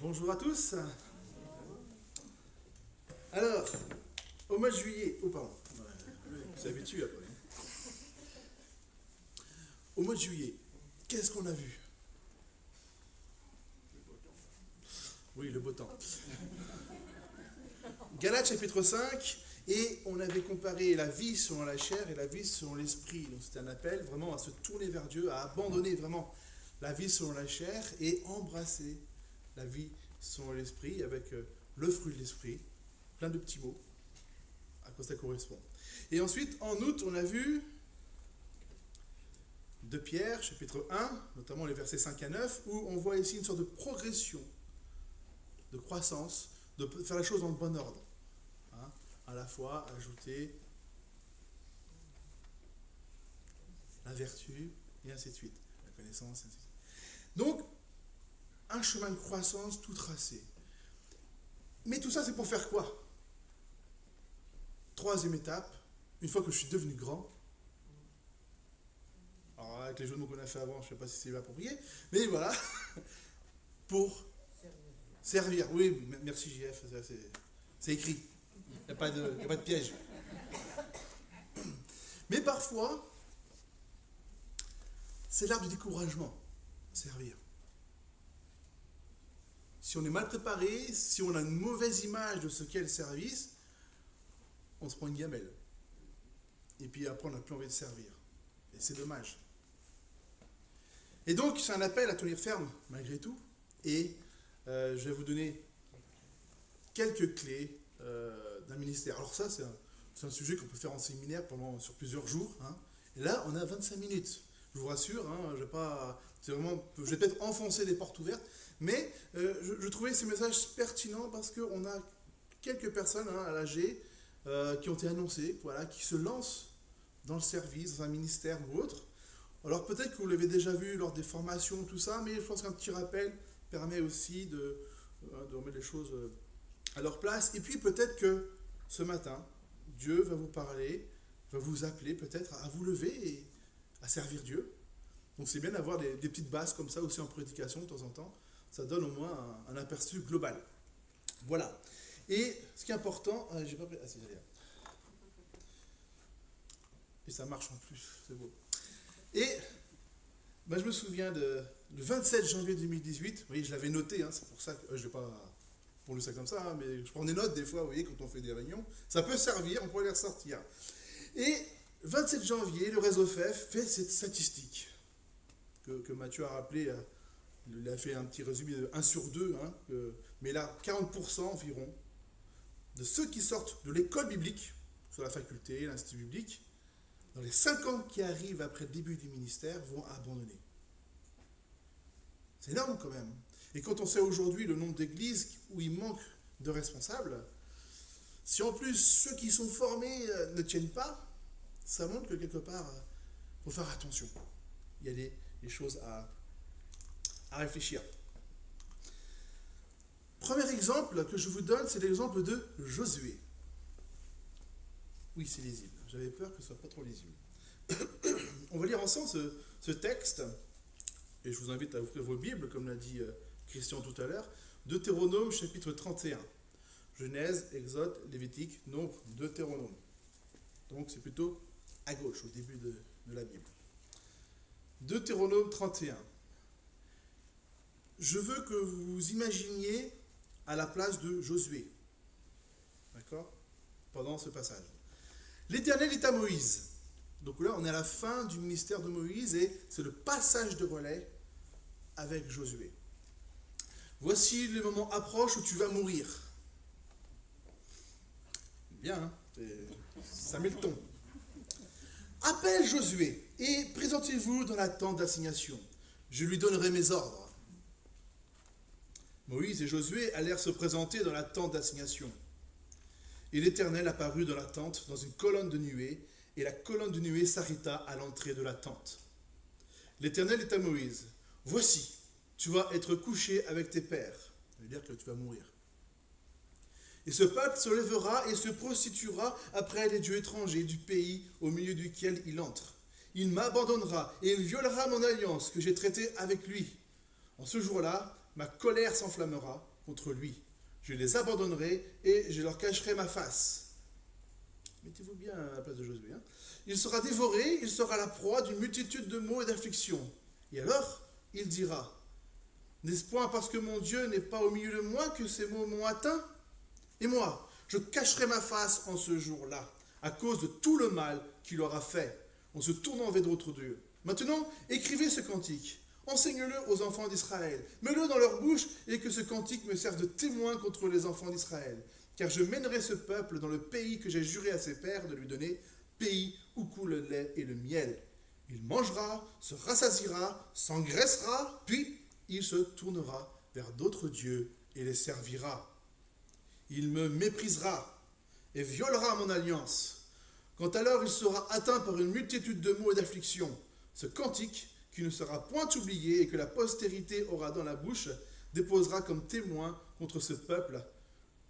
Bonjour à tous. Alors, au mois de juillet, on s'habitue après. Au mois de juillet, qu'est-ce qu'on a vu? Oui, le beau temps. Galates chapitre 5, et on avait comparé la vie selon la chair et la vie selon l'esprit. Donc c'était un appel vraiment à se tourner vers Dieu, à abandonner vraiment la vie selon la chair et embrasser la vie selon l'esprit avec le fruit de l'esprit, plein de petits mots, à quoi ça correspond. Et ensuite, en août, on a vu de Pierre, chapitre 1, notamment les versets 5 à 9, où on voit ici une sorte de progression, de croissance, de faire les choses dans le bon ordre. Hein, à la fois ajouter la vertu, et ainsi de suite. La connaissance, et ainsi de suite. Donc, un chemin de croissance tout tracé. Mais tout ça, c'est pour faire quoi? Troisième étape, une fois que je suis devenu grand. Alors, avec les jeux de mots qu'on a fait avant, je ne sais pas si c'est approprié, mais voilà, pour servir. Oui, merci JF, c'est écrit. Il n'y a pas de piège. Mais parfois, c'est l'art du découragement, servir. Si on est mal préparé, si on a une mauvaise image de ce qu'est le service, on se prend une gamelle. Et puis après, on n'a plus envie de servir. Et c'est dommage. Et donc, c'est un appel à tenir ferme, malgré tout. Et je vais vous donner quelques clés d'un ministère. Alors ça, c'est un sujet qu'on peut faire en séminaire sur plusieurs jours. Hein. Et là, on a 25 minutes. Je vous rassure, hein, je vais peut-être enfoncer des portes ouvertes, mais je trouvais ces messages pertinents parce qu'on a quelques personnes à l'AG qui ont été annoncées, voilà, qui se lancent dans le service, dans un ministère ou autre. Alors peut-être que vous l'avez déjà vu lors des formations, tout ça, mais je pense qu'un petit rappel permet aussi de remettre les choses à leur place. Et puis peut-être que ce matin, Dieu va vous parler, va vous appeler peut-être à vous lever et à servir Dieu. Donc c'est bien d'avoir des petites bases comme ça aussi en prédication de temps en temps. Ça donne au moins un aperçu global. Voilà. Et ce qui est important, j'ai pas pris. Ah si, j'allais là. Et ça marche en plus, c'est beau. Et je me souviens du 27 janvier 2018. Vous voyez, je l'avais noté, hein, c'est pour ça que je ne vais pas pour le ça comme ça, hein, mais je prends des notes des fois, vous voyez, quand on fait des réunions. Ça peut servir, on pourrait les ressortir. Et 27 janvier, le réseau FEF fait cette statistique que Mathieu a rappelé. Il a fait un petit résumé de 1 sur 2, hein, mais là, 40% environ de ceux qui sortent de l'école biblique, sur la faculté, l'institut biblique, dans les 5 ans qui arrivent après le début du ministère, vont abandonner. C'est énorme quand même. Et quand on sait aujourd'hui le nombre d'églises où il manque de responsables, si en plus ceux qui sont formés ne tiennent pas, ça montre que quelque part, il faut faire attention. Il y a des choses à réfléchir. Premier exemple que je vous donne, c'est l'exemple de Josué. Oui, c'est lisible. J'avais peur que ce ne soit pas trop lisible. On va lire ensemble ce texte, et je vous invite à ouvrir vos Bibles, comme l'a dit Christian tout à l'heure. Deutéronome, chapitre 31. Genèse, Exode, Lévitique, Nombre, Deutéronome. Donc c'est plutôt à gauche, au début de la Bible. Deutéronome 31. Je veux que vous imaginiez à la place de Josué. D'accord? Pendant ce passage. L'Éternel dit à Moïse. Donc là, on est à la fin du ministère de Moïse et c'est le passage de relais avec Josué. Voici le moment approche où tu vas mourir. Bien, hein? Ça met le ton. Appelle Josué et présentez-vous dans la tente d'assignation. Je lui donnerai mes ordres. Moïse et Josué allèrent se présenter dans la tente d'assignation. Et l'Éternel apparut dans la tente dans une colonne de nuée, et la colonne de nuée s'arrêta à l'entrée de la tente. L'Éternel dit à Moïse, « Voici, tu vas être couché avec tes pères. » Ça veut dire que tu vas mourir. « Et ce peuple se lèvera et se prostituera après les dieux étrangers du pays au milieu duquel il entre. Il m'abandonnera et il violera mon alliance que j'ai traitée avec lui. En ce jour-là, ma colère s'enflammera contre lui. Je les abandonnerai et je leur cacherai ma face. Mettez-vous bien à la place de Josué. Hein. Il sera dévoré, il sera la proie d'une multitude de maux et d'afflictions. Et alors, il dira, n'est-ce point parce que mon Dieu n'est pas au milieu de moi que ces maux m'ont atteint? Et moi, je cacherai ma face en ce jour-là, à cause de tout le mal qu'il aura fait, en se tournant vers d'autres dieux. Maintenant, écrivez ce cantique. Enseigne-le aux enfants d'Israël. Mets-le dans leur bouche et que ce cantique me serve de témoin contre les enfants d'Israël. Car je mènerai ce peuple dans le pays que j'ai juré à ses pères de lui donner, pays où coule le lait et le miel. Il mangera, se rassasiera, s'engraissera, puis il se tournera vers d'autres dieux et les servira. Il me méprisera et violera mon alliance. Quand alors il sera atteint par une multitude de maux et d'afflictions, ce cantique, qui ne sera point oublié et que la postérité aura dans la bouche, déposera comme témoin contre ce peuple.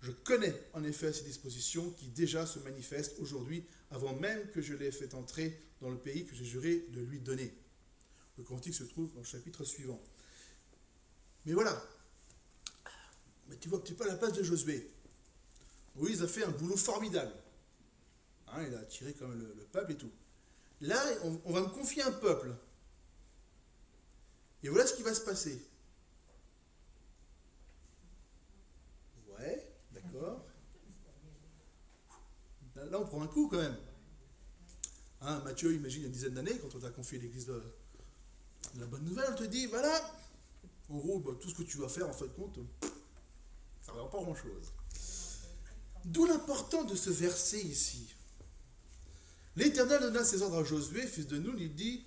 Je connais en effet ces dispositions qui déjà se manifestent aujourd'hui, avant même que je l'ai fait entrer dans le pays que j'ai juré de lui donner. Le cantique se trouve dans le chapitre suivant. Mais voilà, mais tu vois un petit peu à la place de Josué. Moïse a fait un boulot formidable. Hein, il a attiré quand même le peuple et tout. Là, on va me confier un peuple. Et voilà ce qui va se passer. Ouais, d'accord. Là, on prend un coup quand même. Hein, Matthieu, imagine, il y a une dizaine d'années, quand on t'a confié l'église de la bonne nouvelle, on te dit, voilà, en gros, bah, tout ce que tu vas faire, en fait, compte, ça ne va pas grand-chose. D'où l'importance de ce verset ici. L'Éternel donna ses ordres à Josué, fils de Nun, il dit,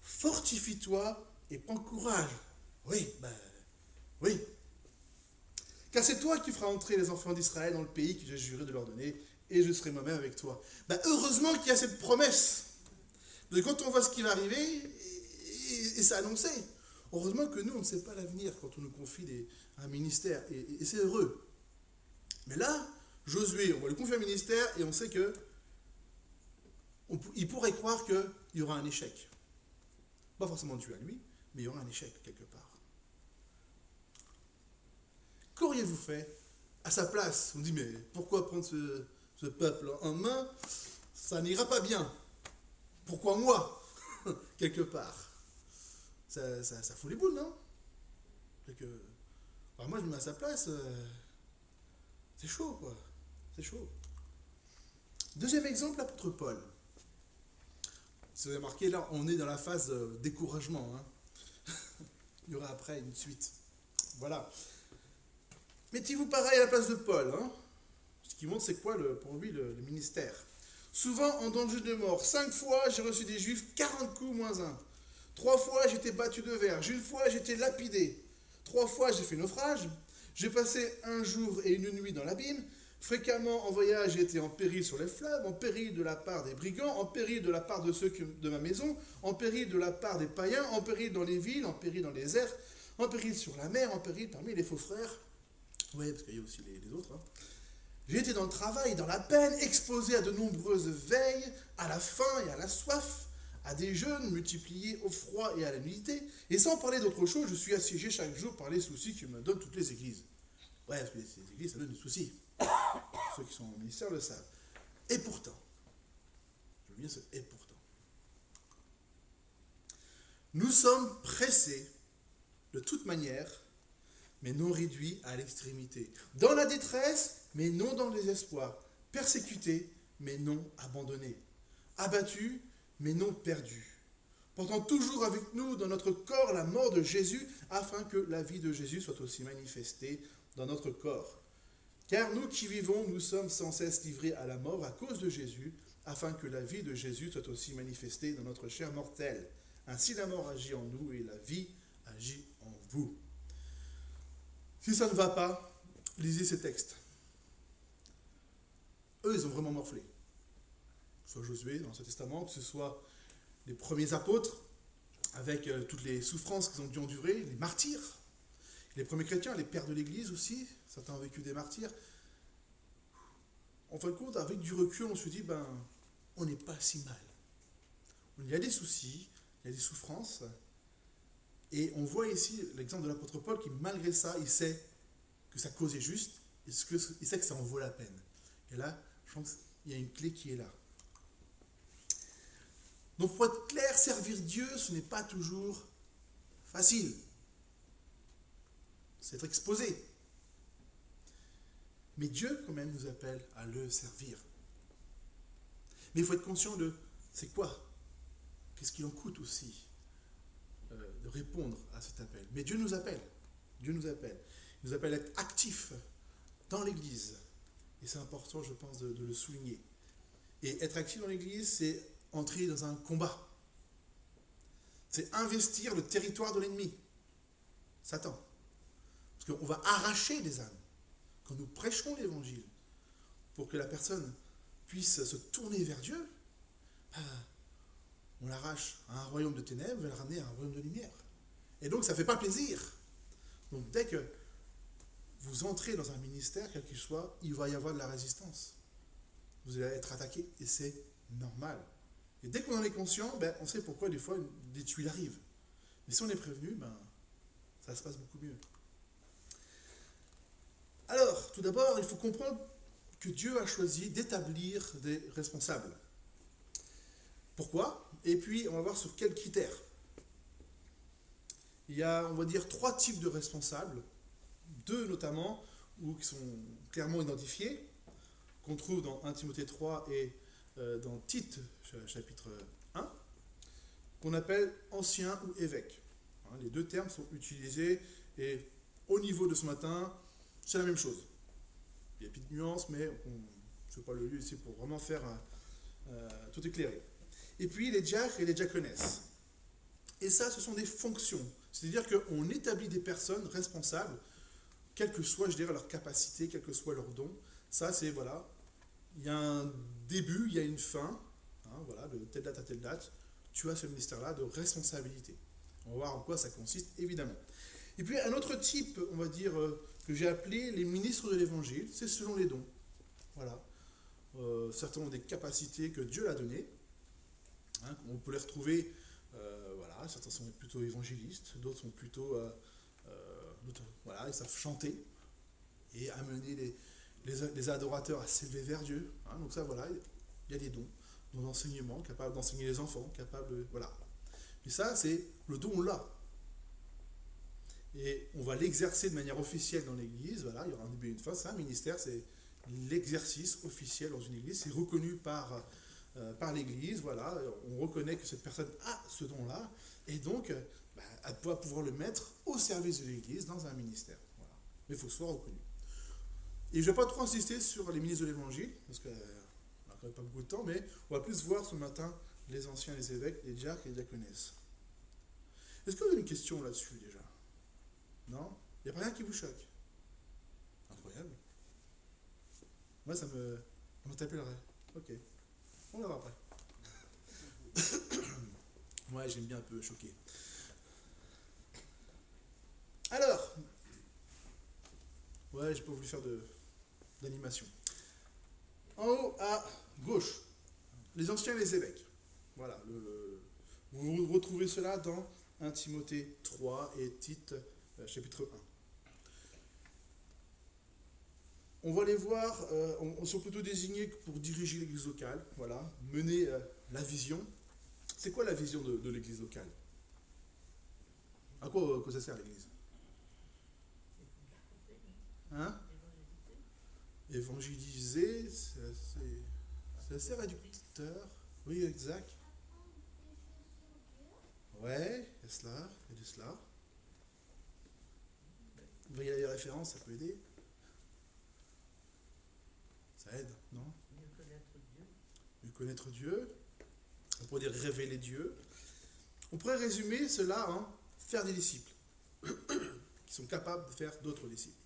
fortifie-toi et prends courage. Oui, oui. Car c'est toi qui feras entrer les enfants d'Israël dans le pays que j'ai juré de leur donner, et je serai moi-même avec toi. Heureusement qu'il y a cette promesse. Parce que quand on voit ce qui va arriver, et c'est annoncé. Heureusement que nous, on ne sait pas l'avenir quand on nous confie un ministère, et c'est heureux. Mais là, Josué, on va lui confier un ministère, et on sait que il pourrait croire qu'il y aura un échec. Pas forcément dû à lui, mais il y aura un échec quelque part. Qu'auriez-vous fait à sa place? On dit, mais pourquoi prendre ce peuple en main? Ça n'ira pas bien. Pourquoi moi? Quelque part. Ça fout les boules, non? Alors moi, je me mets à sa place. C'est chaud, quoi. C'est chaud. Deuxième exemple, l'apôtre Paul. Si vous avez remarqué, là, on est dans la phase de découragement. Hein. Il y aura après une suite. Voilà. Mettez-vous pareil à la place de Paul. Hein. Ce qui montre, c'est quoi pour lui le ministère. Souvent en danger de mort. 5 fois, j'ai reçu des Juifs, 40 coups moins 1. 3 fois, j'étais battu de verge. 1 fois, j'étais lapidé. 3 fois, j'ai fait naufrage. J'ai passé 1 jour et 1 nuit dans l'abîme. Fréquemment en voyage, j'ai été en péril sur les fleuves, en péril de la part des brigands, en péril de la part de ceux de ma maison, en péril de la part des païens, en péril dans les villes, en péril dans les airs, en péril sur la mer, en péril parmi les faux frères. Oui, parce qu'il y a aussi les autres. Hein. J'ai été dans le travail, dans la peine, exposé à de nombreuses veilles, à la faim et à la soif, à des jeûnes multipliés au froid et à la nudité. Et sans parler d'autre chose, je suis assiégé chaque jour par les soucis que me donnent toutes les églises. Ouais, parce que les églises, ça donne des soucis. Ceux qui sont au ministère le savent. Et pourtant, je veux bien ce et pourtant, nous sommes pressés de toute manière, mais non réduits à l'extrémité. Dans la détresse, mais non dans le désespoir. Persécutés, mais non abandonnés. Abattus, mais non perdus. Portant toujours avec nous dans notre corps la mort de Jésus, afin que la vie de Jésus soit aussi manifestée dans notre corps. Car nous qui vivons, nous sommes sans cesse livrés à la mort à cause de Jésus, afin que la vie de Jésus soit aussi manifestée dans notre chair mortelle. Ainsi la mort agit en nous et la vie agit en vous. Si ça ne va pas, lisez ces textes. Eux, ils ont vraiment morflé. Que ce soit Josué dans l'Ancien Testament, que ce soit les premiers apôtres, avec toutes les souffrances qu'ils ont dû endurer, les martyrs, les premiers chrétiens, les pères de l'Église aussi, certains ont vécu des martyrs. En fin de compte, avec du recul, on se dit, on n'est pas si mal. Il y a des soucis, il y a des souffrances, et on voit ici l'exemple de l'apôtre Paul qui, malgré ça, il sait que sa cause est juste, il sait que ça en vaut la peine. Et là, je pense qu'il y a une clé qui est là. Donc pour être clair, servir Dieu, ce n'est pas toujours facile. C'est être exposé. Mais Dieu, quand même, nous appelle à le servir. Mais il faut être conscient de c'est quoi? Qu'est-ce qu'il en coûte aussi de répondre à cet appel? Mais Dieu nous appelle. Dieu nous appelle. Il nous appelle à être actifs dans l'Église. Et c'est important, je pense, de le souligner. Et être actif dans l'Église, c'est entrer dans un combat. C'est investir le territoire de l'ennemi, Satan. Parce qu'on va arracher des âmes. Quand nous prêcherons l'Évangile, pour que la personne puisse se tourner vers Dieu, on l'arrache à un royaume de ténèbres, on va le ramener à un royaume de lumière. Et donc ça ne fait pas plaisir. Donc dès que vous entrez dans un ministère, quel qu'il soit, il va y avoir de la résistance. Vous allez être attaqué, et c'est normal. Et dès qu'on en est conscient, on sait pourquoi des fois des tuiles arrivent. Mais si on est prévenu, ça se passe beaucoup mieux. Alors, tout d'abord, il faut comprendre que Dieu a choisi d'établir des responsables. Pourquoi? Et puis, on va voir sur quels critères. Il y a, on va dire, 3 types de responsables, 2 notamment, ou qui sont clairement identifiés, qu'on trouve dans 1 Timothée 3 et dans Tite, chapitre 1, qu'on appelle ancien ou évêque. Les 2 termes sont utilisés, et au niveau de ce matin, c'est la même chose. Il y a une petite nuance, mais ce n'est pas le lieu ici pour vraiment faire tout éclairer. Et puis les diacres et les diaconesses. Et ça, ce sont des fonctions. C'est-à-dire qu'on établit des personnes responsables, quelle que soit, je dirais, leur capacité, quel que soit leur don. Ça, c'est, voilà, il y a un début, il y a une fin. Voilà, de telle date à telle date, tu as ce ministère-là de responsabilité. On va voir en quoi ça consiste, évidemment. Et puis un autre type, on va dire, que j'ai appelé les ministres de l'Évangile, c'est selon les dons. Voilà. Certains ont des capacités que Dieu a données. On peut les retrouver, voilà, certains sont plutôt évangélistes, d'autres sont plutôt, voilà, ils savent chanter et amener les adorateurs à s'élever vers Dieu. Donc ça, voilà, il y a des dons d'enseignement, capables d'enseigner les enfants, capables, voilà. Mais ça, c'est le don, on l'a. Et on va l'exercer de manière officielle dans l'Église. Voilà, il y aura un début et une fin. C'est un ministère, c'est l'exercice officiel dans une Église. C'est reconnu par l'Église. Voilà, on reconnaît que cette personne a ce don-là. Et donc, elle doit pouvoir le mettre au service de l'Église dans un ministère. Voilà. Mais il faut que ce soit reconnu. Et je ne vais pas trop insister sur les ministres de l'Évangile, parce qu'on n'a quand même pas beaucoup de temps, mais on va plus voir ce matin les anciens, les évêques, les diacres et les diaconesses. Est-ce que vous avez une question là-dessus déjà? Non? Il n'y a pas rien qui vous choque? Incroyable. Moi, ça m'interpellerait. Ok. On verra après. Ouais, j'aime bien un peu choquer. Alors, ouais, j'ai pas voulu faire d'animation. En haut à gauche, les anciens et les évêques. Voilà, vous retrouvez cela dans 1 Timothée 3 et Tite chapitre 1. On va les voir, on sont plutôt désignés pour diriger l'église locale, voilà, mener la vision. C'est quoi la vision de l'église locale? À quoi ça sert l'église? Hein? Évangéliser, c'est assez réducteur. Oui, exact. Ouais, il y a cela, il y a de cela. Vous voyez les références, ça peut aider. Ça aide, non? Mieux connaître Dieu. Mieux connaître Dieu. On pourrait dire révéler Dieu. On pourrait résumer cela en faire des disciples qui sont capables de faire d'autres disciples.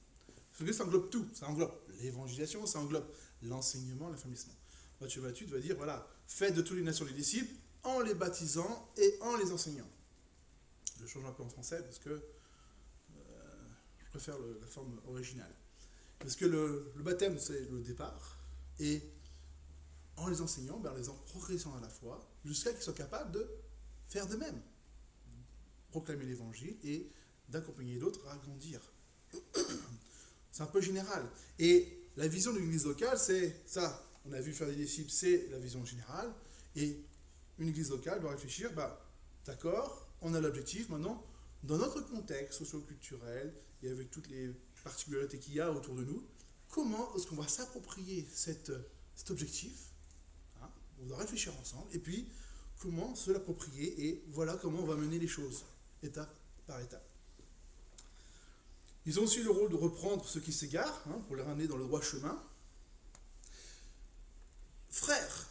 Parce que ça englobe tout. Ça englobe l'évangélisation, ça englobe l'enseignement, l'affermissement. Matthieu 28 va dire, voilà, faites de toutes les nations des disciples en les baptisant et en les enseignant. Je change un peu en français parce que je préfère la forme originale. Parce que le baptême, c'est le départ, et en les enseignant, en les en progressant à la foi, jusqu'à qu'ils soient capables de faire de même. Proclamer l'évangile et d'accompagner d'autres à grandir. C'est un peu général. Et la vision d'une église locale, c'est ça. On a vu faire des disciples, c'est la vision générale. Et une église locale doit réfléchir, d'accord, on a l'objectif maintenant, dans notre contexte socio-culturel, et avec toutes les particularités qu'il y a autour de nous, comment est-ce qu'on va s'approprier cet objectif, hein? On doit réfléchir ensemble, et puis comment se l'approprier, et voilà comment on va mener les choses, étape par étape. Ils ont aussi le rôle de reprendre ceux qui s'égarent, hein, pour les ramener dans le droit chemin. Frères,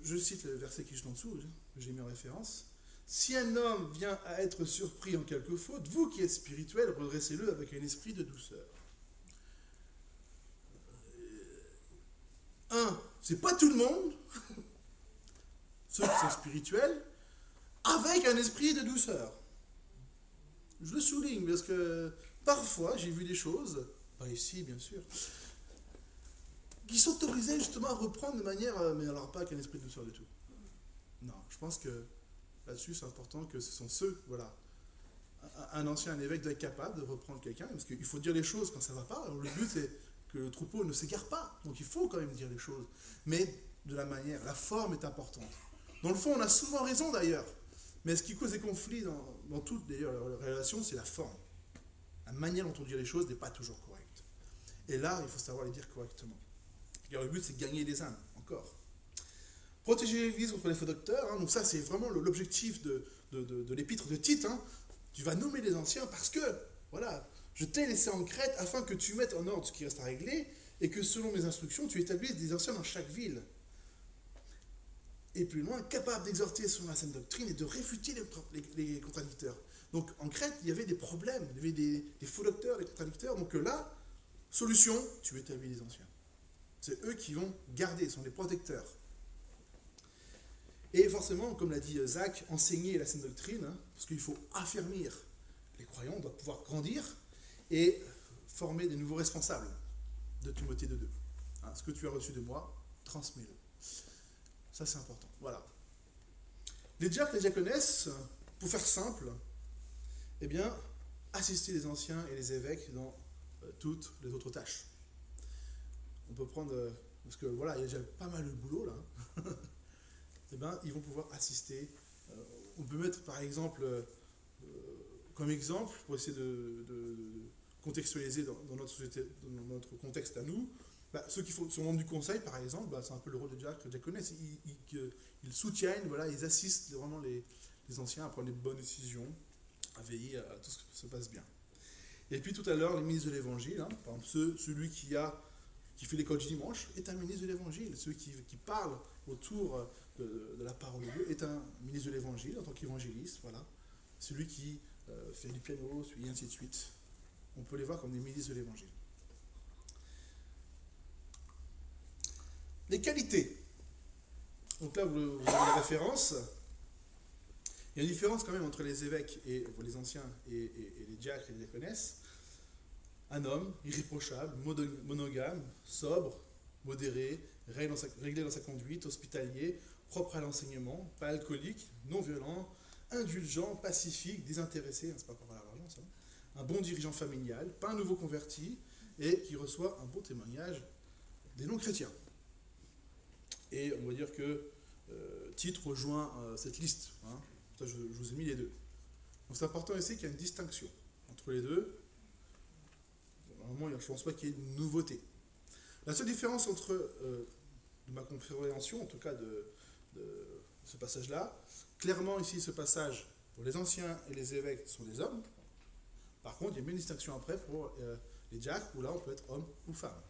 je cite le verset qui est juste en dessous, j'ai mis en référence. Si un homme vient à être surpris en quelque faute, vous qui êtes spirituels, redressez-le avec un esprit de douceur. C'est pas tout le monde, ceux qui sont spirituels, avec un esprit de douceur. Je le souligne parce que parfois j'ai vu des choses, pas ici bien sûr, qui s'autorisaient justement à reprendre de manière, mais alors pas avec un esprit de douceur du tout. Non, je pense que là-dessus c'est important que ce sont ceux, voilà, un ancien, un évêque doit être capable de reprendre quelqu'un, parce qu'il faut dire les choses quand ça ne va pas. Alors, le but c'est que le troupeau ne s'égare pas, donc il faut quand même dire les choses, mais de la manière, la forme est importante. Dans le fond, on a souvent raison d'ailleurs, mais ce qui cause des conflits dans toutes d'ailleurs les relations, c'est la forme. La manière dont on dit les choses n'est pas toujours correcte. Et là, il faut savoir les dire correctement. Car le but, c'est de gagner les âmes, encore. Protéger l'Église contre les faux docteurs, hein, donc ça, c'est vraiment l'objectif de l'épître de Tite. Hein. Tu vas nommer les anciens parce que, voilà, je t'ai laissé en Crète afin que tu mettes en ordre ce qui reste à régler et que, selon mes instructions, tu établisses des anciens dans chaque ville. Et plus loin, capable d'exhorter selon la saine doctrine et de réfuter les contradicteurs. Donc, en Crète, il y avait des problèmes, il y avait des faux docteurs, des contradicteurs. Donc là, solution, tu établis les anciens. C'est eux qui vont garder, sont les protecteurs. Et forcément, comme l'a dit Zach, enseigner la saine doctrine, hein, parce qu'il faut affermir les croyants, on doit pouvoir grandir et former des nouveaux responsables de Timothée 2.2. Hein, ce que tu as reçu de moi, transmets-le. Ça, c'est important. Voilà. Les diacres, les diaconesses, pour faire simple, eh bien, assister les anciens et les évêques dans toutes les autres tâches. On peut prendre, parce que voilà, il y a déjà pas mal de boulot là, eh bien, ils vont pouvoir assister. On peut mettre par exemple, comme exemple, pour essayer de contextualiser dans notre société, dans notre contexte à nous, ceux qui sont membres du conseil, par exemple, c'est un peu le rôle de diacre et diaconesse. Ils soutiennent, voilà, ils assistent vraiment les anciens à prendre les bonnes décisions, à veiller à tout ce que se passe bien. Et puis tout à l'heure, les ministres de l'Évangile, hein, par exemple, celui qui fait l'école du dimanche est un ministre de l'Évangile. Celui qui parle autour de la parole de Dieu est un ministre de l'Évangile en tant qu'évangéliste. Voilà. Celui qui fait du piano, et ainsi de suite. On peut les voir comme des ministres de l'Évangile. Les qualités. Donc là, vous avez la référence. Il y a une différence quand même entre les évêques et les anciens et les diacres et les diaconesses. Un homme irréprochable, monogame, sobre, modéré, réglé dans sa conduite, hospitalier, propre à l'enseignement, pas alcoolique, non violent, indulgent, pacifique, désintéressé, c'est pas par l'argent ça, un bon dirigeant familial, pas un nouveau converti, et qui reçoit un bon témoignage des non-chrétiens. Et on va dire que Tite rejoint cette liste. Hein. Ça, je vous ai mis les deux. Donc c'est important ici qu'il y a une distinction entre les deux. Normalement, je ne pense pas qu'il y ait une nouveauté. La seule différence entre, de ma compréhension, en tout cas de ce passage-là, clairement ici, ce passage, pour les anciens et les évêques, sont des hommes. Par contre, il y a une distinction après pour les diacres, où là, on peut être homme ou femme.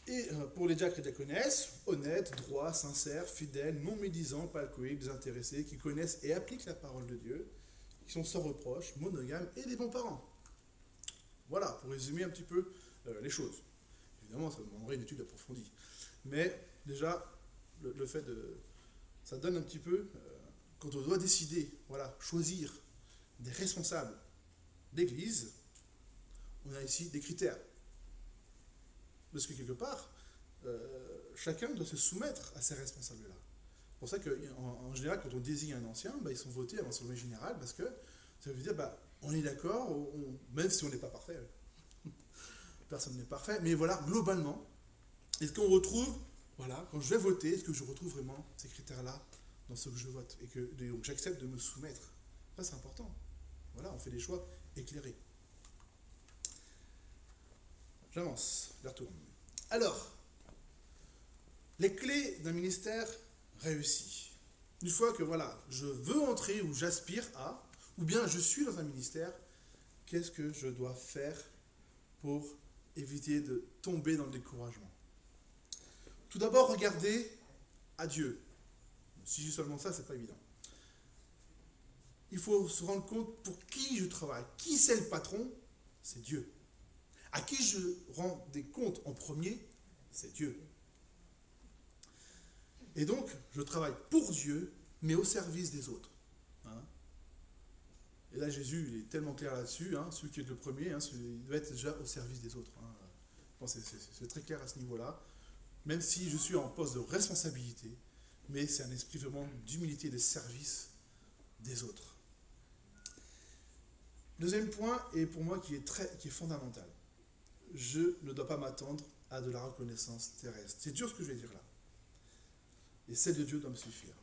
Et pour les diacres et diaconesses, honnêtes, droits, sincères, fidèles, non médisants, pas alcooliques, désintéressés, qui connaissent et appliquent la parole de Dieu, qui sont sans reproche, monogames et des bons parents. Voilà, pour résumer un petit peu les choses. Évidemment, ça demanderait une étude approfondie. Mais déjà, le fait de... ça donne un petit peu, quand on doit décider, voilà, choisir des responsables d'église, on a ici des critères. Parce que quelque part, chacun doit se soumettre à ces responsables-là. C'est pour ça qu'en général, quand on désigne un ancien, ils sont votés à l'Assemblée générale parce que Ça veut dire, on est d'accord, même si on n'est pas parfait. Personne n'est parfait, mais voilà, globalement, est-ce qu'on retrouve, voilà, quand je vais voter, est-ce que je retrouve vraiment ces critères-là dans ce que je vote et que donc j'accepte de me soumettre. Ça, c'est important. Voilà, on fait des choix éclairés. J'avance, je retourne. Alors, les clés d'un ministère réussi. Une fois que voilà, je veux entrer ou j'aspire à, ou bien je suis dans un ministère, qu'est-ce que je dois faire pour éviter de tomber dans le découragement? Tout d'abord, regardez à Dieu. Si j'ai seulement ça, c'est pas évident. Il faut se rendre compte pour qui je travaille. Qui c'est le patron? C'est Dieu. À qui je rends des comptes en premier? C'est Dieu. Et donc, je travaille pour Dieu, mais au service des autres. Hein? Et là, Jésus, il est tellement clair là-dessus, hein, celui qui est le premier, hein, il doit être déjà au service des autres. Hein. Bon, c'est très clair à ce niveau-là, même si je suis en poste de responsabilité, mais c'est un esprit vraiment d'humilité et de service des autres. Deuxième point, et pour moi qui est fondamental, je ne dois pas m'attendre à de la reconnaissance terrestre. C'est dur ce que je vais dire là. Et celle de Dieu doit me suffire.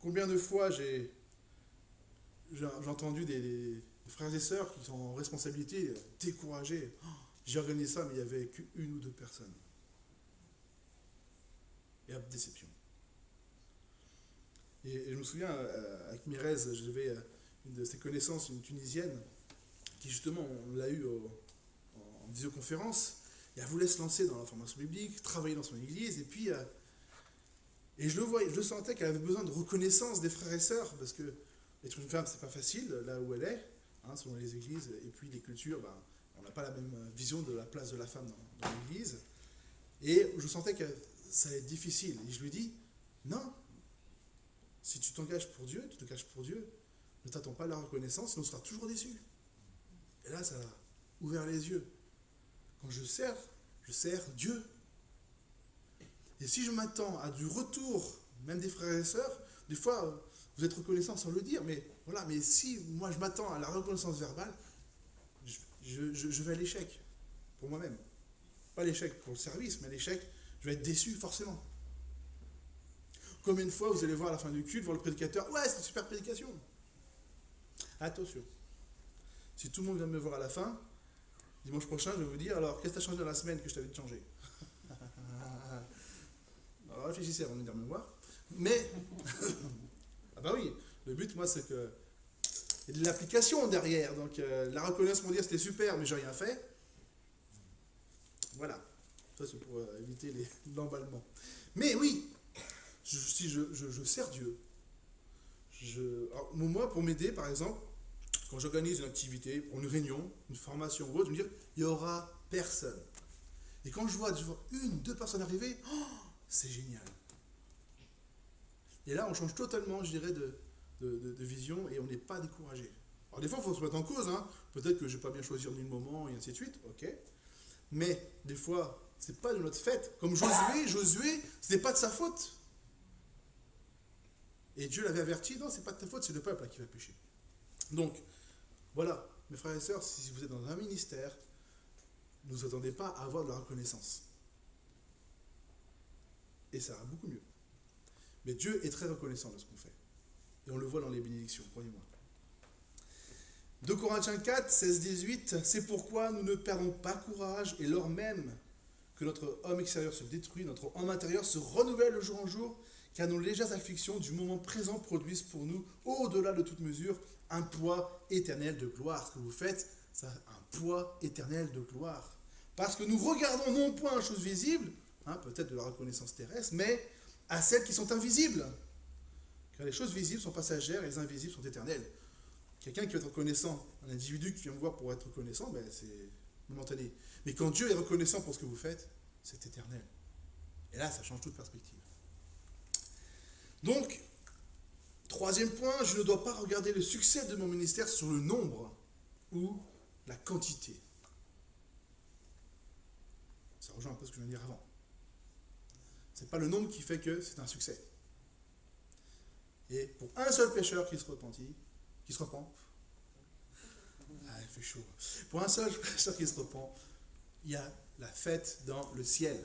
Combien de fois j'ai entendu des frères et sœurs qui sont en responsabilité, découragés. Oh, j'ai organisé ça, mais il n'y avait qu'une ou deux personnes. Et hop, déception. Et je me souviens, avec Mirez, j'avais une de ses connaissances, une Tunisienne, qui justement, on l'a eu en visioconférence, et elle voulait se lancer dans la formation biblique, travailler dans son église, et puis... et je le sentais qu'elle avait besoin de reconnaissance des frères et sœurs, parce que être une femme, c'est pas facile, là où elle est, hein, selon les églises, et puis les cultures, on n'a pas la même vision de la place de la femme dans l'église. Et je sentais que ça allait être difficile. Et je lui dis, non, si tu t'engages pour Dieu, tu t'engages pour Dieu, ne t'attends pas à la reconnaissance, sinon tu seras toujours déçu. Et là, ça a ouvert les yeux. Quand je sers Dieu. Et si je m'attends à du retour, même des frères et sœurs, des fois, vous êtes reconnaissants sans le dire, mais voilà, mais si moi je m'attends à la reconnaissance verbale, je vais à l'échec pour moi-même. Pas l'échec pour le service, mais l'échec, je vais être déçu forcément. Combien de fois vous allez voir à la fin du culte, voir le prédicateur, ouais, c'est une super prédication. Attention. Si tout le monde vient me voir à la fin, dimanche prochain, je vais vous dire, alors, qu'est-ce que tu as changé dans la semaine que je t'avais dit de changer? Alors, réfléchissez avant de venir me voir. Mais, ah bah oui, le but, moi, c'est que il y a de l'application derrière. Donc, la reconnaissance pour dire c'était super, mais j'ai rien fait. Voilà. Ça, c'est pour éviter l'emballement. Mais oui, si je sers Dieu, alors, moi, pour m'aider, par exemple, quand j'organise une activité, pour une réunion, une formation ou autre, je me dis, il n'y aura personne. Et quand je vois une, deux personnes arriver, oh, c'est génial. Et là, on change totalement, je dirais, de vision et on n'est pas découragé. Alors des fois, il faut se mettre en cause. Hein. Peut-être que je n'ai pas bien choisi ni le moment et ainsi de suite. Ok. Mais des fois, ce n'est pas de notre fait. Comme Josué, ce n'est pas de sa faute. Et Dieu l'avait averti, non, ce n'est pas de ta faute, c'est le peuple qui va pécher. Donc, voilà, mes frères et sœurs, si vous êtes dans un ministère, ne vous attendez pas à avoir de la reconnaissance. Et ça va beaucoup mieux. Mais Dieu est très reconnaissant de ce qu'on fait. Et on le voit dans les bénédictions, croyez-moi. 2 Corinthiens 4, 16, 18, c'est pourquoi nous ne perdons pas courage, et lors même que notre homme extérieur se détruit, notre homme intérieur se renouvelle de jour en jour, car nos légères afflictions du moment présent produisent pour nous, au-delà de toute mesure, un poids éternel de gloire. Ce que vous faites, ça a un poids éternel de gloire. Parce que nous regardons non point aux choses visibles, hein, peut-être de la reconnaissance terrestre, mais à celles qui sont invisibles. Car les choses visibles sont passagères et les invisibles sont éternelles. Quelqu'un qui va être reconnaissant, un individu qui vient me voir pour être reconnaissant, ben c'est momentané. Mais quand Dieu est reconnaissant pour ce que vous faites, c'est éternel. Et là, ça change toute perspective. Donc, troisième point, je ne dois pas regarder le succès de mon ministère sur le nombre ou la quantité. Ça rejoint un peu ce que je viens de dire avant. Ce n'est pas le nombre qui fait que c'est un succès. Et pour un seul pécheur qui se Qui se repent? Ah, il fait chaud. Pour un seul pasteur qui se repent, il y a la fête dans le ciel.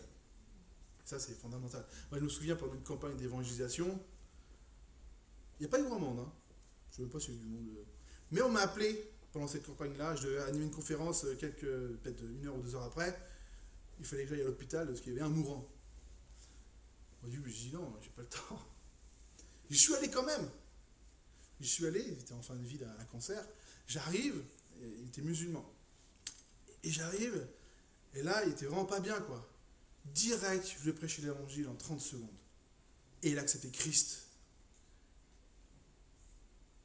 Ça, c'est fondamental. Moi, je me souviens, pendant une campagne d'évangélisation, il n'y a pas eu grand monde. Hein. Je ne sais même pas si il y a eu du monde. Mais on m'a appelé pendant cette campagne-là. Je devais animer une conférence peut-être 1 heure ou 2 heures après. Il fallait que j'aille à l'hôpital parce qu'il y avait un mourant. Au début, je dis non, j'ai pas le temps. Je suis allé quand même. Je suis allé, il était en fin de vie d'un cancer. J'arrive, il était musulman. Et j'arrive, et là, il était vraiment pas bien, quoi. Direct, je lui ai prêché l'évangile en 30 secondes. Et il a accepté Christ.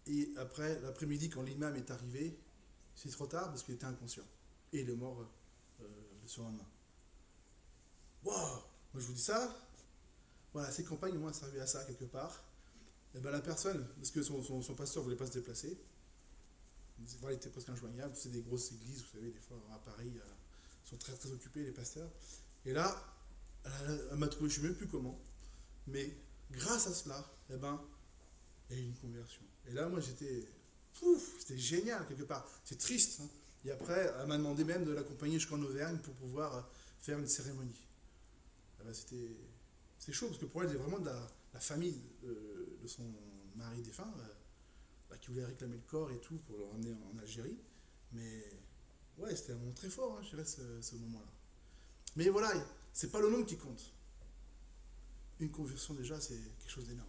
Et après, l'après-midi, quand l'imam est arrivé, c'est trop tard parce qu'il était inconscient. Et il est mort le surlendemain. Waouh! Moi, je vous dis ça. Voilà, ces campagnes, au moins, servaient à ça, quelque part. Et bien, la personne, parce que son pasteur ne voulait pas se déplacer, il était presque injoignable. C'est des grosses églises, vous savez, des fois, à Paris, ils sont très, très occupés, les pasteurs. Et là, elle m'a trouvé, je ne sais même plus comment, mais grâce à cela, eh ben, il y a eu une conversion. Et là, moi, c'était génial, quelque part. C'est triste. Hein. Et après, elle m'a demandé même de l'accompagner jusqu'en Auvergne pour pouvoir faire une cérémonie. Eh ben, c'était chaud, parce que pour elle, c'est vraiment de la famille de son mari défunt, qui voulait réclamer le corps et tout pour le ramener en Algérie. Mais ouais, c'était un moment très fort, hein, je dirais, ce moment-là. Mais voilà, c'est pas le nombre qui compte. Une conversion, déjà, c'est quelque chose d'énorme.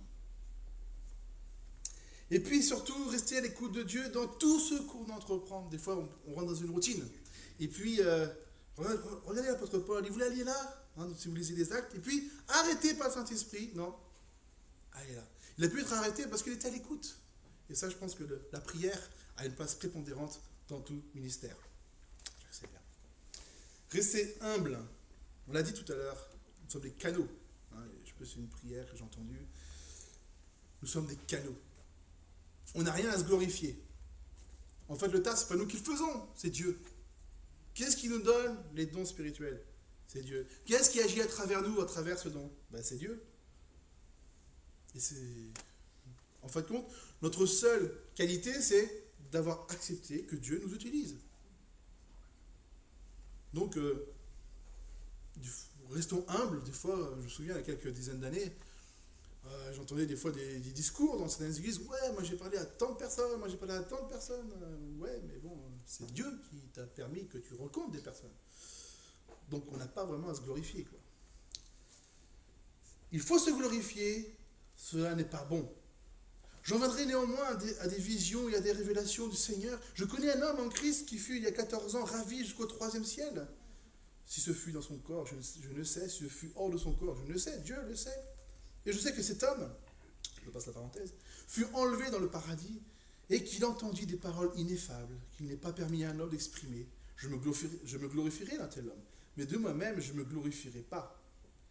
Et puis surtout, rester à l'écoute de Dieu dans tout ce qu'on entreprend. Des fois, on rentre dans une routine. Et puis, regardez l'apôtre Paul, il voulait aller là, hein, si vous lisez les Actes, et puis arrêté par le Saint-Esprit. Non, allez là. Il a pu être arrêté parce qu'il était à l'écoute. Et ça, je pense que la prière a une place prépondérante dans tout ministère. Je sais bien. Rester humble. On l'a dit tout à l'heure, nous sommes des canaux. Hein, je peux, c'est une prière que j'ai entendue. Nous sommes des canaux. On n'a rien à se glorifier. En fait, le tas, ce n'est pas nous qui le faisons, c'est Dieu. Qu'est-ce qui nous donne les dons spirituels? C'est Dieu. Qu'est-ce qui agit à travers nous, à travers ce don? Ben, c'est Dieu. Et c'est... En fin de compte, notre seule qualité, c'est d'avoir accepté que Dieu nous utilise. Donc, restons humbles. Des fois, je me souviens, il y a quelques dizaines d'années, j'entendais des fois des discours dans certaines églises. Ouais, moi j'ai parlé à tant de personnes, moi j'ai parlé à tant de personnes. Ouais, mais bon, c'est Dieu qui t'a permis que tu rencontres des personnes. Donc on n'a pas vraiment à se glorifier, quoi. Il faut se glorifier, cela n'est pas bon. J'en viendrai néanmoins à des visions et à des révélations du Seigneur. Je connais un homme en Christ qui fut il y a 14 ans ravi jusqu'au 3e ciel. Si ce fut dans son corps, je ne sais. Si ce fut hors de son corps, je ne sais. Dieu le sait. Et je sais que cet homme, je passe la parenthèse, fut enlevé dans le paradis et qu'il entendit des paroles ineffables qu'il n'est pas permis à un homme d'exprimer. Je me glorifierai d'un tel homme, mais de moi-même je ne me glorifierai pas,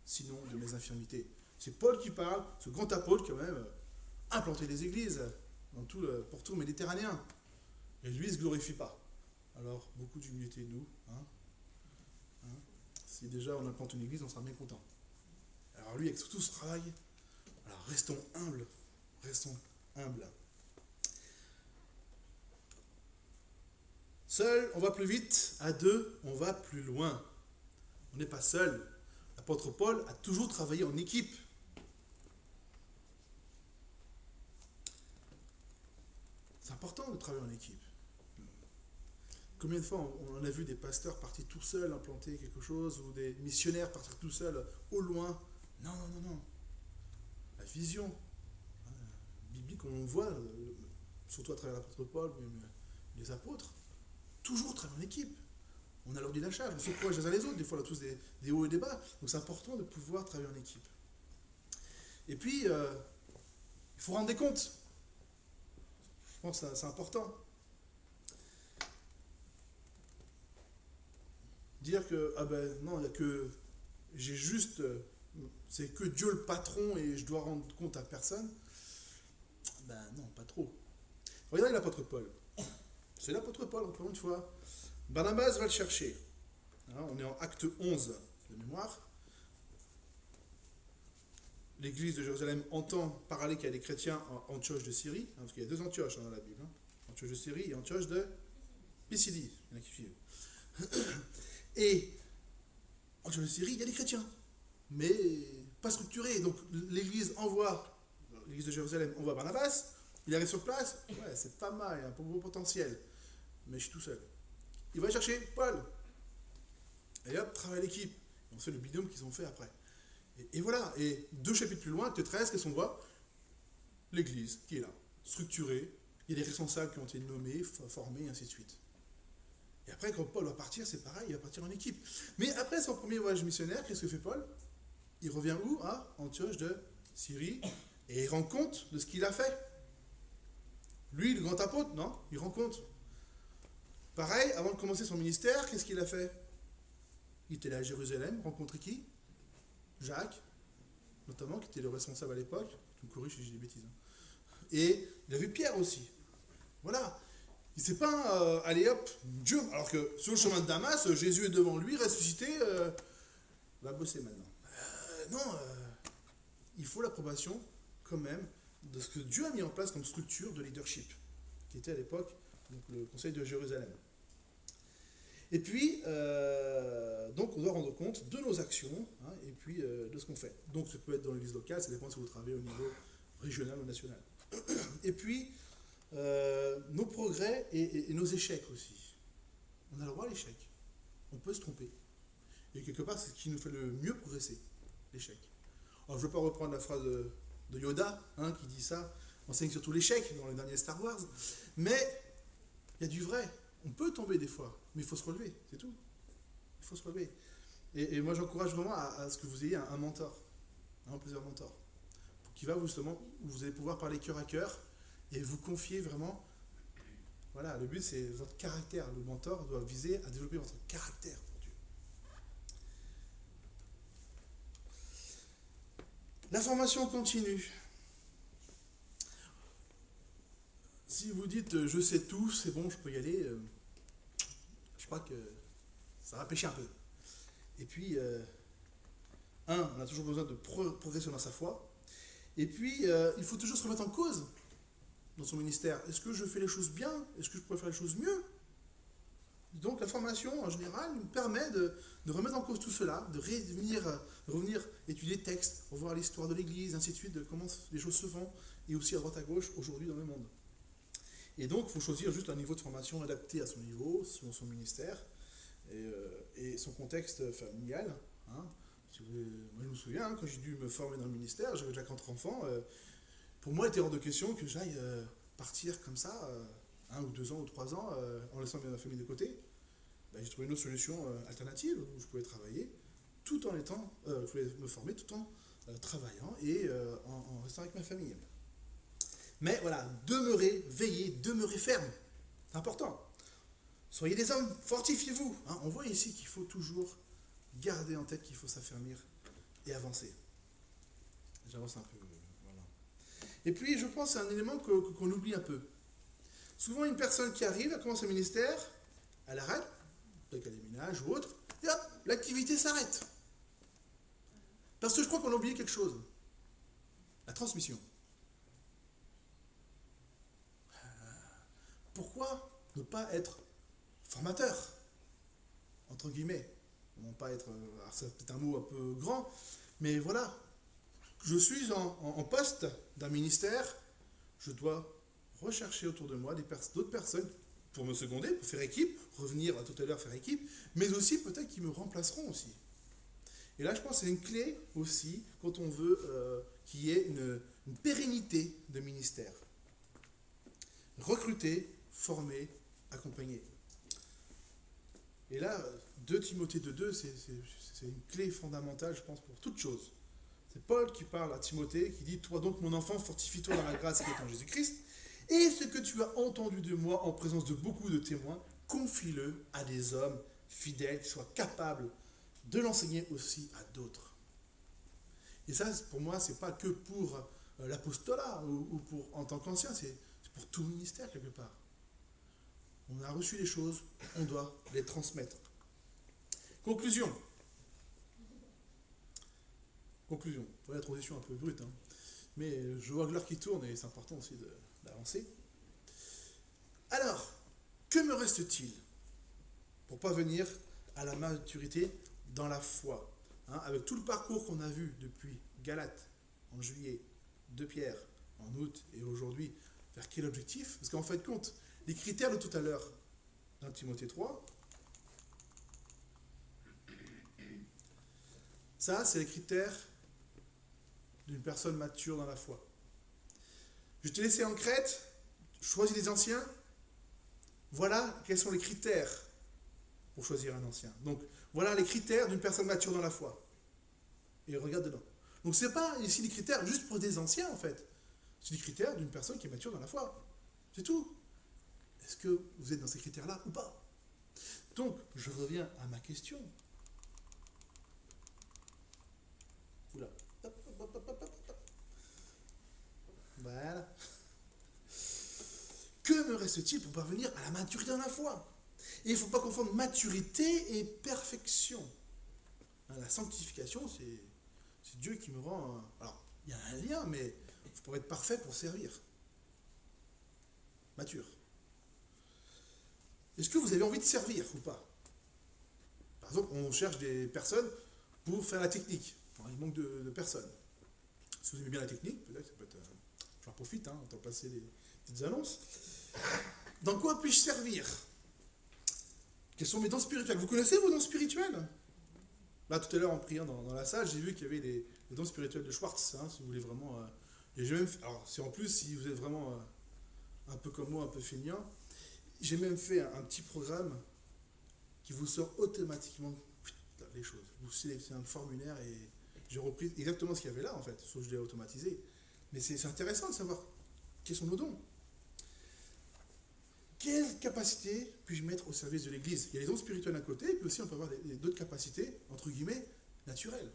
sinon de mes infirmités. C'est Paul qui parle, ce grand apôtre qui a même implanté des églises pour tout le Méditerranéen. Et lui, il ne se glorifie pas. Alors, beaucoup d'humilité de nous. Si déjà on implante une église, on sera bien content. Alors lui, avec tout ce travail, alors restons humbles. Restons humbles. Seul, on va plus vite. À deux, on va plus loin. On n'est pas seul. L'apôtre Paul a toujours travaillé en équipe. C'est important de travailler en équipe. Combien de fois on a vu des pasteurs partir tout seuls implanter quelque chose, ou des missionnaires partir tout seuls au loin? Non, non, non, non. La vision biblique, on voit, surtout à travers l'apôtre Paul, même les apôtres, toujours travailler en équipe. On a l'ordi d'achat, on se croit les uns les autres, des fois on a tous des hauts et des bas. Donc c'est important de pouvoir travailler en équipe. Et puis, il faut rendre des comptes. Je pense que c'est important. Dire que, ah ben non, il n'y a que, j'ai juste, c'est que Dieu le patron et je dois rendre compte à personne. Ben non, pas trop. Regardez l'apôtre Paul. C'est l'apôtre Paul, encore une fois. Barnabas va le chercher. Hein, on est en acte 11 de mémoire. L'église de Jérusalem entend parler qu'il y a des chrétiens en Antioche de Syrie, hein, parce qu'il y a 2 Antioches dans la Bible. Hein. Antioche de Syrie et Antioche de Pisidie. Il y en a qui suivent. Et Antioche de Syrie, il y a des chrétiens, mais pas structurés. Donc l'église de Jérusalem envoie Barnabas, il arrive sur place, ouais, c'est pas mal, il y a un beau potentiel, mais je suis tout seul. Il va chercher Paul, et hop, travaille l'équipe. On sait le binôme qu'ils ont fait après. Et voilà, et 2 chapitres plus loin, acte 13, qu'est-ce qu'on voit? L'église qui est là, structurée, il y a des responsables qui ont été nommés, formés, et ainsi de suite. Et après, quand Paul va partir, c'est pareil, il va partir en équipe. Mais après son premier voyage missionnaire, qu'est-ce que fait Paul? Il revient où? À Antioche de Syrie, et il rend compte de ce qu'il a fait. Lui, le grand apôtre, non? Il rend compte. Pareil, avant de commencer son ministère, qu'est-ce qu'il a fait? Il était là à Jérusalem, rencontré qui? Jacques, notamment, qui était le responsable à l'époque. Tu me corriges si j'ai des bêtises. Et il a vu Pierre aussi. Voilà. Il ne s'est pas allez hop, Dieu. Alors que sur le chemin de Damas, Jésus est devant lui, ressuscité, va bosser maintenant. Non, il faut l'approbation quand même de ce que Dieu a mis en place comme structure de leadership, qui était à l'époque donc, le Conseil de Jérusalem. Et puis, donc on doit rendre compte de nos actions, hein, et puis de ce qu'on fait. Donc ça peut être dans l'église locale, ça dépend si vous travaillez au niveau régional ou national. Et puis, nos progrès et nos échecs aussi. On a le droit à l'échec. On peut se tromper. Et quelque part, c'est ce qui nous fait le mieux progresser, l'échec. Alors je ne veux pas reprendre la phrase de Yoda, hein, qui dit ça, enseigne surtout l'échec dans les derniers Star Wars, mais il y a du vrai. On peut tomber des fois, mais il faut se relever, c'est tout. Il faut se relever. Et moi, j'encourage vraiment à ce que vous ayez un mentor, plusieurs mentors, qui va justement, où vous allez pouvoir parler cœur à cœur et vous confier vraiment. Voilà, le but, c'est votre caractère. Le mentor doit viser à développer votre caractère pour Dieu. La formation continue. Si vous dites je sais tout, c'est bon, je peux y aller, je crois que ça va pêcher un peu. Et puis, on a toujours besoin de progresser dans sa foi. Et puis, il faut toujours se remettre en cause dans son ministère. Est-ce que je fais les choses bien? Est-ce que je pourrais faire les choses mieux? Donc la formation, en général, nous permet de remettre en cause tout cela, de revenir étudier les textes, revoir l'histoire de l'Église, ainsi de suite, de comment les choses se font, et aussi à droite à gauche, aujourd'hui dans le monde. Et donc, il faut choisir juste un niveau de formation adapté à son niveau, selon son ministère, et son contexte familial. Hein. Moi, je me souviens, hein, quand j'ai dû me former dans le ministère, j'avais déjà 4 enfants. Pour moi, il était hors de question que j'aille partir comme ça, 1 ou 2 ans ou 3 ans, en laissant ma famille de côté. Ben, j'ai trouvé une autre solution alternative où je pouvais travailler tout en étant, je pouvais me former tout en travaillant et en restant avec ma famille. Mais voilà, demeurez, veillez, demeurez ferme. C'est important. Soyez des hommes, fortifiez-vous. Hein, on voit ici qu'il faut toujours garder en tête qu'il faut s'affermir et avancer. J'avance un peu. Voilà. Et puis, je pense à un élément qu'on oublie un peu. Souvent, une personne qui arrive, elle commence un ministère, elle arrête, peut-être qu'elle déménage ou autre, et hop, l'activité s'arrête. Parce que je crois qu'on a oublié quelque chose. La transmission. Pourquoi ne pas être formateur, entre guillemets? Non pas être, c'est peut-être un mot un peu grand, mais voilà, je suis en poste d'un ministère, je dois rechercher autour de moi d'autres personnes pour me seconder, pour faire équipe, revenir à tout à l'heure faire équipe, mais aussi peut-être qui me remplaceront aussi. Et là, je pense que c'est une clé aussi quand on veut qu'il y ait une pérennité de ministère. Recruter, former, accompagner. Et là, 2 Timothée 2.2, c'est une clé fondamentale, je pense, pour toute chose. C'est Paul qui parle à Timothée, qui dit « Toi donc, mon enfant, fortifie-toi dans la grâce qui est en Jésus-Christ, et ce que tu as entendu de moi en présence de beaucoup de témoins, confie-le à des hommes fidèles qui soient capables de l'enseigner aussi à d'autres. » Et ça, pour moi, c'est pas que pour l'apostolat ou pour en tant qu'ancien, c'est pour tout ministère quelque part. On a reçu les choses, on doit les transmettre. Conclusion. Voilà la transition un peu brute, hein. Mais je vois que l'heure qui tourne et c'est important aussi d'avancer. reste-t-il pour parvenir à la maturité dans la foi, hein, avec tout le parcours qu'on a vu depuis Galates en juillet, de Pierre en août et aujourd'hui, vers quel objectif? Parce qu'en fin de compte, les critères de tout à l'heure, dans Timothée 3, ça, c'est les critères d'une personne mature dans la foi. Je t'ai laissé en Crète, choisis des anciens. Voilà quels sont les critères pour choisir un ancien. Donc, voilà les critères d'une personne mature dans la foi. Et regarde dedans. Donc, ce n'est pas ici les critères juste pour des anciens, en fait. C'est les critères d'une personne qui est mature dans la foi. C'est tout. Est-ce que vous êtes dans ces critères-là ou pas? Donc, je reviens à ma question. Oula. Voilà. Que me reste-t-il pour parvenir à la maturité dans la foi? Et il ne faut pas confondre maturité et perfection. La sanctification, c'est Dieu qui me rend... Alors, il y a un lien, mais il faut être parfait pour servir. Mature. Est-ce que vous avez envie de servir ou pas? Par exemple, on cherche des personnes pour faire la technique. Il manque de personnes. Si vous aimez bien la technique, peut-être ça peut être... J'en profite, hein, autant passer des petites annonces. Dans quoi puis-je servir? Quels sont mes dons spirituels? Vous connaissez vos dons spirituels? Là, tout à l'heure, en priant dans la salle, j'ai vu qu'il y avait les dons spirituels de Schwartz, hein, si vous voulez vraiment... et j'ai même fait, alors, si en plus, si vous êtes vraiment un peu comme moi, un peu feignant, j'ai même fait un petit programme qui vous sort automatiquement les choses. Vous sélectionnez un formulaire et j'ai repris exactement ce qu'il y avait là, en fait, sauf que je l'ai automatisé. Mais c'est intéressant de savoir quels sont nos dons. Quelle capacité puis-je mettre au service de l'Église? Il y a les dons spirituels à côté, et puis aussi on peut avoir d'autres capacités, entre guillemets, naturelles.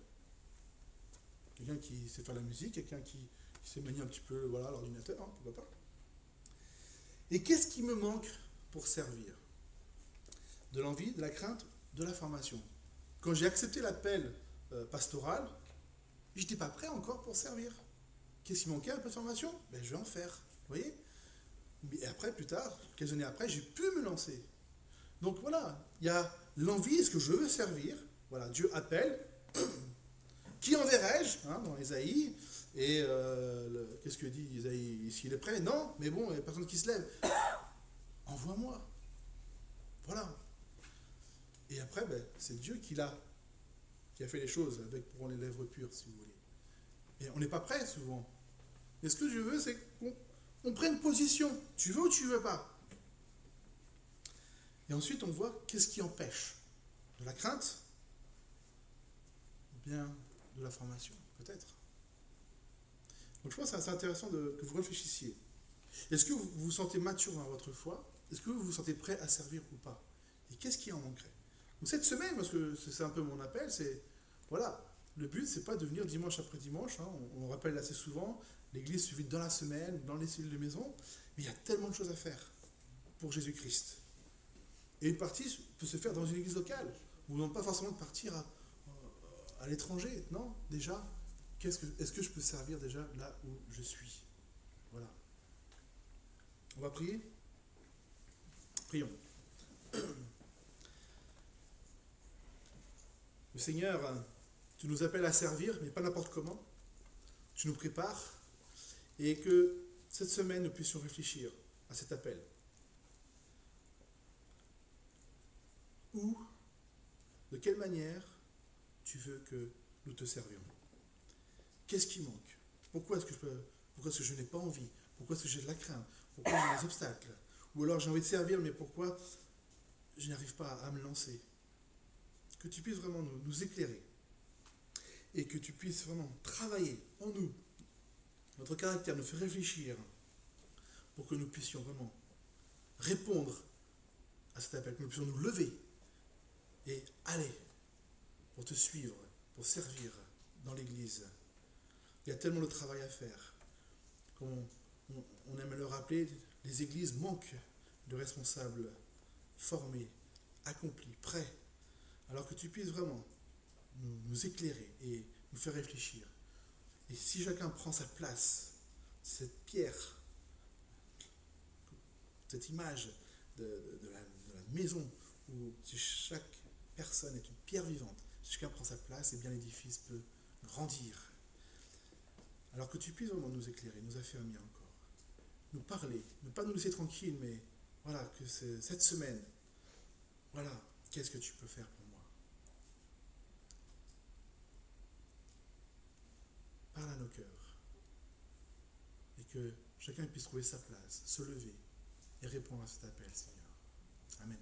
Quelqu'un qui sait faire la musique, quelqu'un qui sait manier un petit peu voilà, l'ordinateur, hein, pourquoi pas. Et qu'est-ce qui me manque pour servir? De l'envie, de la crainte, de la formation. Quand j'ai accepté l'appel pastoral, je n'étais pas prêt encore pour servir. Qu'est-ce qui manquait? Un peu de formation? Ben, je vais en faire. Vous voyez? Et après, plus tard, quelques années après, j'ai pu me lancer. Donc voilà, il y a l'envie, est-ce que je veux servir? Voilà, Dieu appelle. Qui enverrai-je, hein, dans Ésaïe? Et qu'est-ce que dit Ésaïe? Est-ce qu'il est prêt? Non, mais bon, il n'y a personne qui se lève. Envoie-moi. Voilà. Et après, ben, c'est Dieu qui a fait les choses avec pour les lèvres pures, si vous voulez. Et on n'est pas prêt souvent. Et ce que je veux, c'est qu'on prenne position. Tu veux ou tu ne veux pas? Et ensuite, on voit qu'est-ce qui empêche. De la crainte? Ou bien de la formation, peut-être. Donc je pense que c'est intéressant que vous réfléchissiez. Est-ce que vous vous sentez mature dans votre foi? Est-ce que vous vous sentez prêt à servir ou pas? Et qu'est-ce qui en manquerait? Donc cette semaine, parce que c'est un peu mon appel, c'est, voilà, le but, c'est pas de venir dimanche après dimanche, hein, on rappelle assez souvent, l'église se vide dans la semaine, dans les cellules de maison, mais il y a tellement de choses à faire pour Jésus-Christ. Et une partie peut se faire dans une église locale, ou non pas forcément de partir à l'étranger, non, déjà, est-ce que je peux servir déjà là où je suis? Voilà. On va prier? Prions. Le Seigneur, tu nous appelles à servir, mais pas n'importe comment. Tu nous prépares et que cette semaine, nous puissions réfléchir à cet appel. Où, de quelle manière tu veux que nous te servions? Qu'est-ce qui manque? Pourquoi est-ce que je n'ai pas envie? Pourquoi est-ce que j'ai de la crainte? Pourquoi j'ai des obstacles? Ou alors j'ai envie de servir, mais pourquoi je n'arrive pas à me lancer? Que tu puisses vraiment nous éclairer et que tu puisses vraiment travailler en nous, notre caractère, nous faire réfléchir pour que nous puissions vraiment répondre à cet appel, que nous puissions nous lever et aller pour te suivre, pour servir dans l'Église. Il y a tellement de travail à faire. Comme on aime le rappeler, les églises manquent de responsables formés, accomplis, prêts. Alors que tu puisses vraiment nous éclairer et nous faire réfléchir. Et si chacun prend sa place, cette pierre, cette image de la maison, où si chaque personne est une pierre vivante, si chacun prend sa place, et bien l'édifice peut grandir. Alors que tu puisses vraiment nous éclairer, nous affermir encore, nous parler, ne pas nous laisser tranquilles, mais voilà, que cette semaine, voilà, qu'est-ce que tu peux faire pour moi? Parle à nos cœurs. Et que chacun puisse trouver sa place, se lever et répondre à cet appel, Seigneur. Amen.